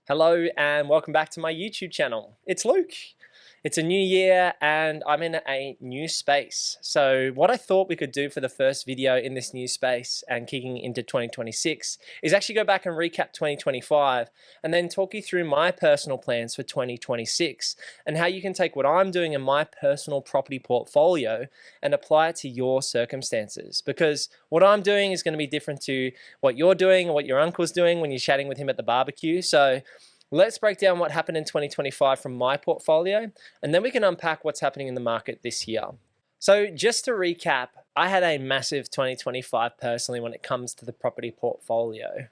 Hello and welcome back to my YouTube channel. It's Luke. It's a new year and I'm in a new space. So what I thought we could do for the first video in this new space and kicking into 2026 is actually go back and recap 2025 and then talk you through my personal plans for 2026 and how you can take what I'm doing in my personal property portfolio and apply it to your circumstances. Because what I'm doing is going to be different to what you're doing or what your uncle's doing when you're chatting with him at the barbecue. So let's break down what happened in 2025 from my portfolio, and then we can unpack what's happening in the market this year. So just to recap, I had a massive 2025 personally when it comes to the property portfolio.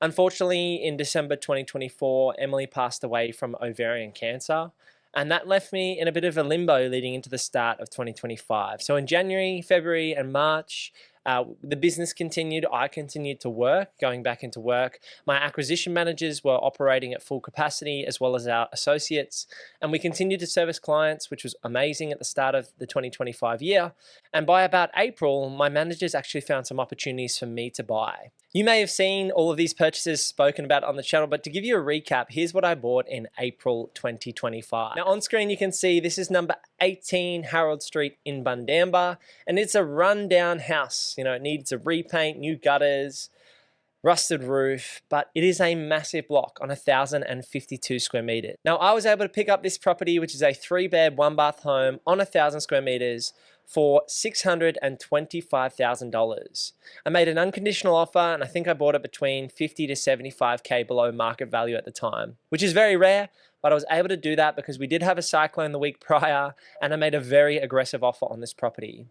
Unfortunately, in December 2024, Emily passed away from ovarian cancer, and that left me in a bit of a limbo leading into the start of 2025. So in January, February, and March, the business continued. I continued to work, going back into work. My acquisition managers were operating at full capacity, as well as our associates. And we continued to service clients, which was amazing at the start of the 2025 year. And by about April, my managers actually found some opportunities for me to buy. You may have seen all of these purchases spoken about on the channel, but to give you a recap, here's what I bought in April 2025. Now on screen you can see this is number 18 Harold Street in Bundamba, and it's a rundown house. You know, it needs a repaint, new gutters, rusted roof, but it is a massive block on 1,052 square meters. Now I was able to pick up this property, which is a 3-bed, 1-bath home on 1,000 square meters for $625,000. I made an unconditional offer and I think I bought it between 50 to 75K below market value at the time, which is very rare, but I was able to do that because we did have a cyclone the week prior and I made a very aggressive offer on this property.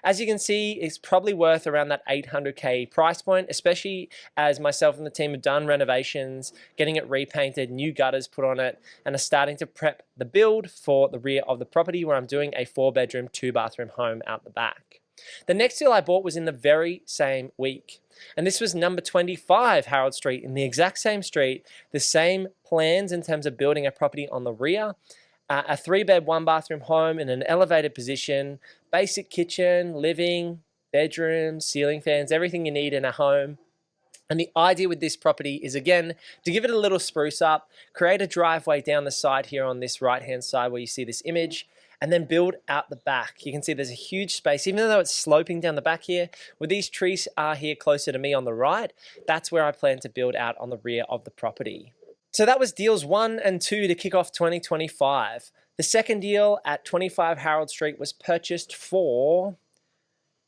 As you can see, it's probably worth around that 800K price point, especially as myself and the team have done renovations, getting it repainted, new gutters put on it, and are starting to prep the build for the rear of the property where I'm doing a 4-bedroom, 2-bathroom home out the back. The next deal I bought was in the very same week. And this was number 25 Harold Street, in the exact same street, the same plans in terms of building a property on the rear. A 3-bed, 1-bathroom home in an elevated position, basic kitchen, living, bedrooms, ceiling fans, everything you need in a home. And the idea with this property is, again, to give it a little spruce up, create a driveway down the side here on this right-hand side where you see this image, and then build out the back. You can see there's a huge space, even though it's sloping down the back here, where these trees are here closer to me on the right, that's where I plan to build out on the rear of the property. So that was deals 1 and 2 to kick off 2025. The second deal at 25 Harold Street was purchased for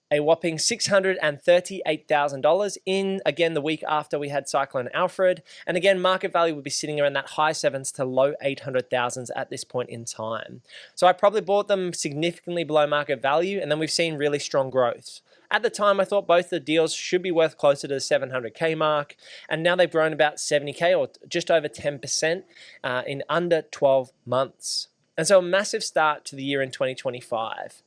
a whopping $638,000 in, again, the week after we had Cyclone Alfred. And again, market value would be sitting around that high 7s to low 800,000s at this point in time. So I probably bought them significantly below market value, and then we've seen really strong growth. At the time, I thought both the deals should be worth closer to the 700K mark, and now they've grown about 70K or just over 10% in under 12 months. And so a massive start to the year in 2025.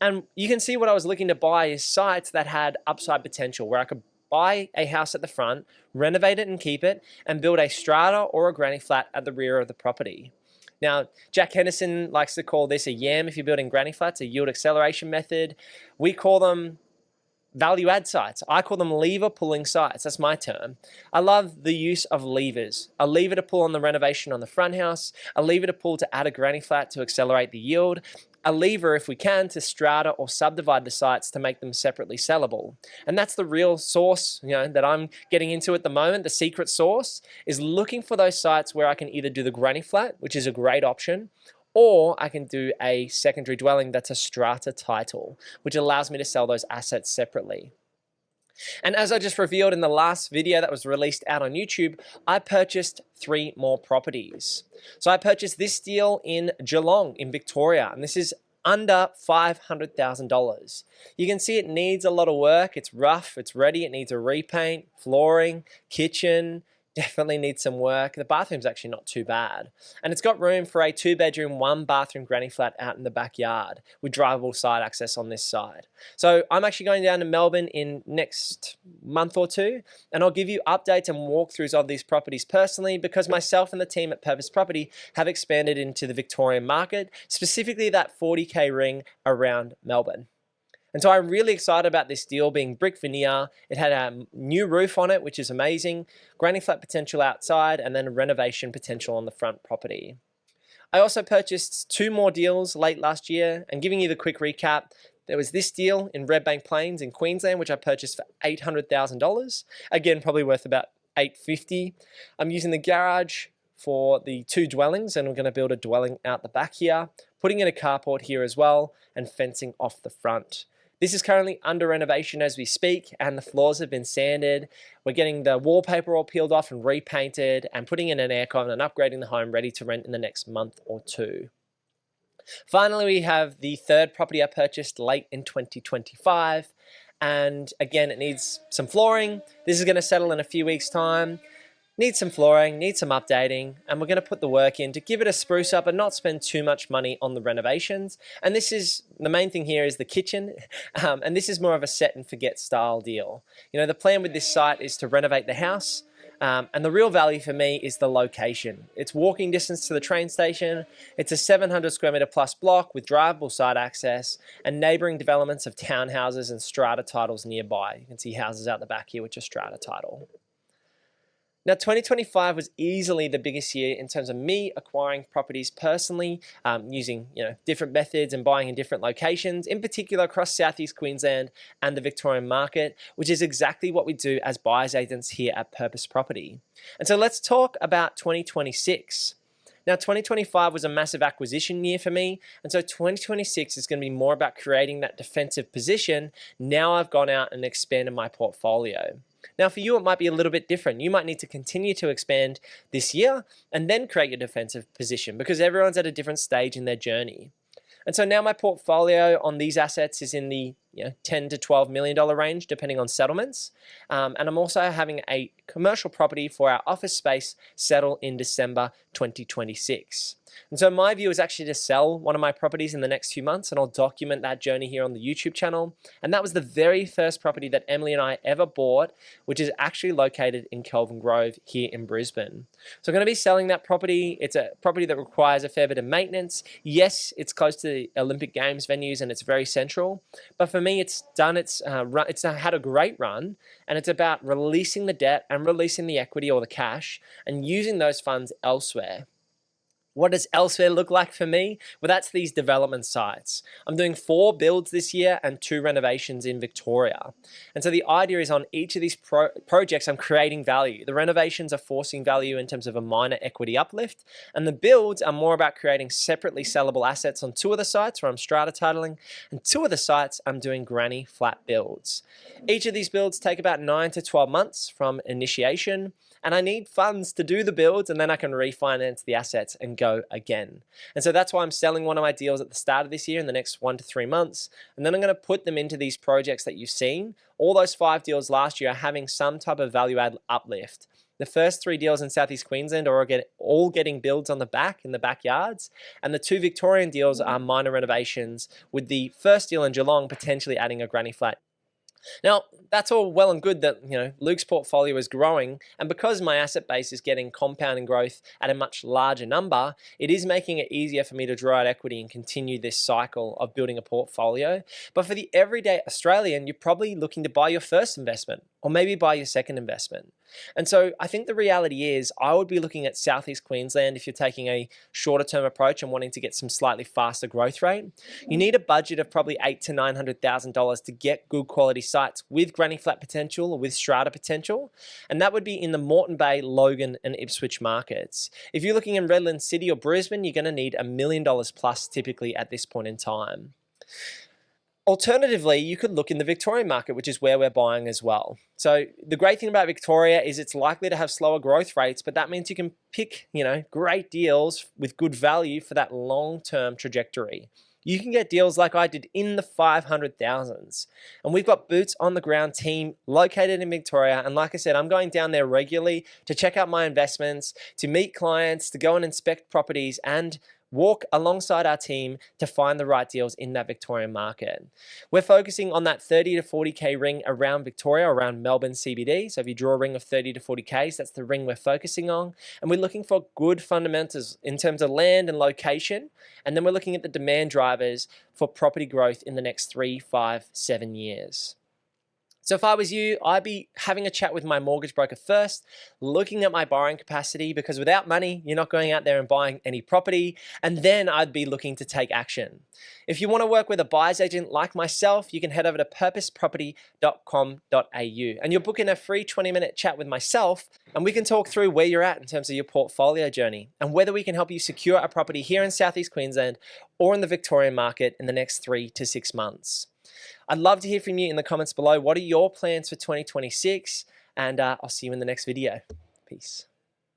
And you can see what I was looking to buy is sites that had upside potential, where I could buy a house at the front, renovate it and keep it, and build a strata or a granny flat at the rear of the property. Now, Jack Henderson likes to call this a YAM if you're building granny flats, a yield acceleration method. We call them value add sites. I call them lever pulling sites. That's my term. I love the use of levers. A lever to pull on the renovation on the front house, a lever to pull to add a granny flat to accelerate the yield, a lever, if we can, to strata or subdivide the sites to make them separately sellable. And that's the real source, that I'm getting into at the moment. The secret sauce is looking for those sites where I can either do the granny flat, which is a great option, or I can do a secondary dwelling that's a strata title, which allows me to sell those assets separately. And as I just revealed in the last video that was released out on YouTube, I purchased 3 more properties. So I purchased this deal in Geelong in Victoria, and this is under $500,000. You can see it needs a lot of work. It's rough, it's ready, it needs a repaint, flooring, kitchen, definitely needs some work. The bathroom's actually not too bad. And it's got room for a 2-bedroom, 1-bathroom granny flat out in the backyard with drivable side access on this side. So I'm actually going down to Melbourne in next month or 2, and I'll give you updates and walkthroughs of these properties personally, because myself and the team at Purpose Property have expanded into the Victorian market, specifically that 40K ring around Melbourne. And so I'm really excited about this deal being brick veneer. It had a new roof on it, which is amazing, granny flat potential outside, and then renovation potential on the front property. I also purchased 2 more deals late last year, and giving you the quick recap, there was this deal in Red Bank Plains in Queensland, which I purchased for $800,000. Again, probably worth about $850,000. I'm using the garage for the 2 dwellings, and we're going to build a dwelling out the back here, putting in a carport here as well, and fencing off the front. This is currently under renovation as we speak, and the floors have been sanded. We're getting the wallpaper all peeled off and repainted, and putting in an aircon and upgrading the home ready to rent in the next month or 2. Finally, we have the 3rd property I purchased late in 2025. And again, it needs some flooring. This is going to settle in a few weeks' time. Needs some flooring, needs some updating, and we're going to put the work in to give it a spruce up and not spend too much money on the renovations. And this is, the main thing here is the kitchen, and this is more of a set and forget style deal. You know, the plan with this site is to renovate the house, and the real value for me is the location. It's walking distance to the train station, it's a 700 square metre plus block with drivable side access, and neighbouring developments of townhouses and strata titles nearby. You can see houses out the back here which are strata title. Now, 2025 was easily the biggest year in terms of me acquiring properties personally, using different methods and buying in different locations, in particular across Southeast Queensland and the Victorian market, which is exactly what we do as buyers agents here at Purpose Property. And so let's talk about 2026. Now, 2025 was a massive acquisition year for me, and so 2026 is going to be more about creating that defensive position. Now I've gone out and expanded my portfolio. Now, for you, it might be a little bit different. You might need to continue to expand this year and then create your defensive position because everyone's at a different stage in their journey. And so now my portfolio on these assets is in the $10 to $12 million range, depending on settlements. And I'm also having a commercial property for our office space settle in December 2026. And so my view is actually to sell one of my properties in the next few months, and I'll document that journey here on the YouTube channel. And that was the very first property that Emily and I ever bought, which is actually located in Kelvin Grove here in Brisbane. So I'm going to be selling that property. It's a property that requires a fair bit of maintenance. Yes, it's close to the Olympic Games venues and it's very central, but for me, it's done. It's had a great run, and it's about releasing the debt and releasing the equity or the cash and using those funds elsewhere. What does elsewhere look like for me? Well, that's these development sites. I'm doing 4 builds this year and 2 renovations in Victoria. And so the idea is on each of these projects, I'm creating value. The renovations are forcing value in terms of a minor equity uplift, and the builds are more about creating separately sellable assets on 2 of the sites where I'm strata titling, and 2 of the sites I'm doing granny flat builds. Each of these builds take about 9 to 12 months from initiation, and I need funds to do the builds, and then I can refinance the assets and go again. And so that's why I'm selling one of my deals at the start of this year in the next 1 to 3 months, and then I'm going to put them into these projects that you've seen. All those 5 deals last year are having some type of value add uplift. The first 3 deals in Southeast Queensland are all getting builds on the back in the backyards, and the 2 Victorian deals are minor renovations, with the first deal in Geelong potentially adding a granny flat. Now, that's all well and good that Luke's portfolio is growing, and because my asset base is getting compounding growth at a much larger number, it is making it easier for me to draw out equity and continue this cycle of building a portfolio. But for the everyday Australian, you're probably looking to buy your first investment or maybe buy your second investment. And so I think the reality is I would be looking at Southeast Queensland if you're taking a shorter term approach and wanting to get some slightly faster growth rate. You need a budget of probably $800,000 to $900,000 to get good quality sites with granny flat potential or with strata potential. And that would be in the Moreton Bay, Logan and Ipswich markets. If you're looking in Redland City or Brisbane, you're going to need $1 million plus typically at this point in time. Alternatively, you could look in the Victorian market, which is where we're buying as well. So the great thing about Victoria is it's likely to have slower growth rates, but that means you can pick, great deals with good value for that long-term trajectory. You can get deals like I did in the 500,000s. And we've got boots on the ground team located in Victoria. And like I said, I'm going down there regularly to check out my investments, to meet clients, to go and inspect properties, and walk alongside our team to find the right deals in that Victorian market. We're focusing on that 30 to 40K ring around Victoria, around Melbourne CBD. So if you draw a ring of 30 to 40Ks, that's the ring we're focusing on. And we're looking for good fundamentals in terms of land and location. And then we're looking at the demand drivers for property growth in the next 3, 5, 7 years. So if I was you, I'd be having a chat with my mortgage broker first, looking at my borrowing capacity, because without money, you're not going out there and buying any property, and then I'd be looking to take action. If you want to work with a buyer's agent like myself, you can head over to purposeproperty.com.au and you'll book in a free 20-minute chat with myself, and we can talk through where you're at in terms of your portfolio journey and whether we can help you secure a property here in Southeast Queensland or in the Victorian market in the next 3 to 6 months. I'd love to hear from you in the comments below. What are your plans for 2026? And I'll see you in the next video. Peace.